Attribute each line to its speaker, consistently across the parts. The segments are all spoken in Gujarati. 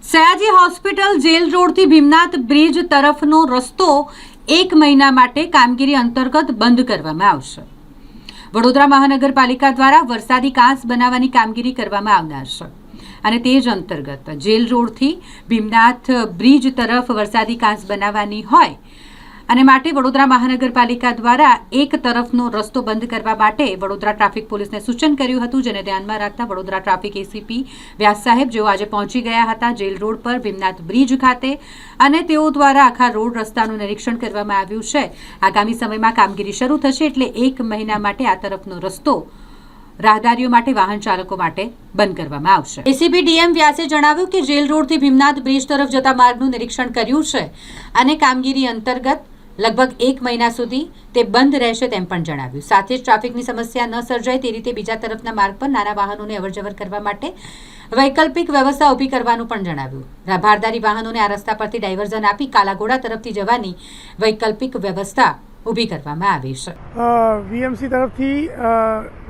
Speaker 1: સયાજી હોસ્પિટલ જેલ રોડથી ભીમનાથ બ્રિજ તરફનો રસ્તો 1 મહિના માટે કામગીરી અંતર્ગત બંધ કરવામાં આવશે। વડોદરા મહાનગરપાલિકા દ્વારા વરસાદી કાંસ બનાવવાની કામગીરી કરવામાં આવનાર છે અને તે જ અંતર્ગત જેલ રોડથી ભીમનાથ બ્રિજ તરફ વરસાદી કાંસ બનાવવાની હોય અને માટે વડોદરા મહાનગરપાલિકા દ્વારા એક તરફનો રસ્તો બંધ કરવા માટે વડોદરા ટ્રાફિક પોલીસને સૂચન કર્યું હતું, જેને ધ્યાનમાં રાખતા વડોદરા ટ્રાફિક એસીપી વ્યાસ સાહેબ જેઓ આજે પહોંચી ગયા હતા જેલ રોડ પર ભીમનાથ બ્રિજ ખાતે અને તેઓ દ્વારા આખા રોડ રસ્તાનું નિરીક્ષણ કરવામાં આવ્યું છે। આગામી સમયમાં કામગીરી શરૂ થશે એટલે 1 મહિના માટે આ તરફનો રસ્તો રાહદારીઓ માટે વાહન ચાલકો માટે બંધ કરવામાં આવશે। એસીપી ડીએમ વ્યાસે જણાવ્યું કે જેલ રોડથી ભીમનાથ બ્રિજ તરફ જતા માર્ગનું નિરીક્ષણ કર્યું છે અને કામગીરી અંતર્ગત લગભગ 1 મહિના સુધી તે બંધ રહેશે તેમ પણ જણાવ્યું। સાથે જ ટ્રાફિકની સમસ્યા ન સર્જાય તે રીતે બીજા તરફના માર્ગ પર નાના વાહનોને અવરજવર કરવા માટે વૈકલ્પિક વ્યવસ્થા ઊભી કરવાનું પણ જણાવ્યું। ભારદારી વાહનોને આ રસ્તા પરથી ડાયવર્ઝન આપી કાલાઘોડા તરફથી જવાની વૈકલ્પિક વ્યવસ્થા ઊભી કરવામાં આવી છે।
Speaker 2: વીએમસી તરફથી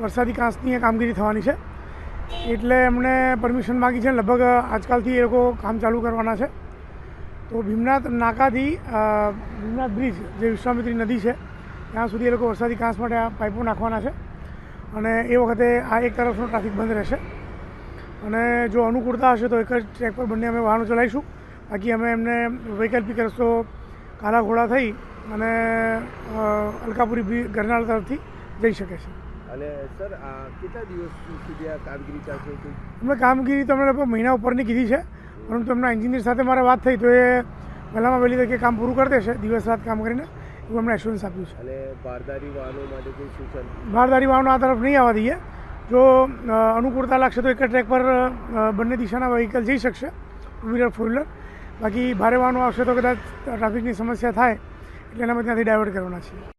Speaker 2: વરસાદી કાંસની કામગીરી થવાની છે એટલે એમણે પરમિશન માગી છે। લગભગ આજકાલથી એ લોકો કામ ચાલુ કરવાના છે। તો ભીમનાથ નાકાથી ભીમનાથ બ્રિજ જે વિશ્વામિત્રી નદી છે ત્યાં સુધી એ લોકો વરસાદી કાંસ માટે આ પાઇપો નાખવાના છે અને એ વખતે આ એક તરફનો ટ્રાફિક બંધ રહેશે અને જો અનુકૂળતા હશે તો એક જ ટ્રેક પર બંને અમે વાહનો ચલાવીશું। બાકી અમે એમને વૈકલ્પિક રસ્તો કાલાઘોડા થઈ અને અલકાપુરી ગરનાળ તરફથી જઈ શકે છે।
Speaker 3: અને સર કેટલા દિવસ સુધી આ કામગીરી ચાલશે?
Speaker 2: અમે કામગીરી તો અમે લગભગ મહિના ઉપરની કીધી છે, પરંતુ એમના એન્જિનિયર સાથે મારે વાત થઈ તો એ પહેલાંમાં વહેલી તરીકે કામ પૂરું કરી દેશે, દિવસ રાત કામ કરીને એવું એમણે એશ્યોરન્સ આપ્યું છે।
Speaker 3: અને ભારદારી વાહનો માટે કોઈ સૂચન?
Speaker 2: ભારદારી વાહનો આ તરફ નહીં આવવા દઈએ। જો અનુકૂળતા લાગશે તો એક જ ટ્રેક પર બંને દિશાના વ્હીકલ જઈ શકશે, ટુ વ્હીલર ફોર વ્હીલર। બાકી ભારે વાહનો આવશે તો કદાચ ટ્રાફિકની સમસ્યા થાય એટલે એના ત્યાંથી ડાયવર્ટ કરવાના છીએ।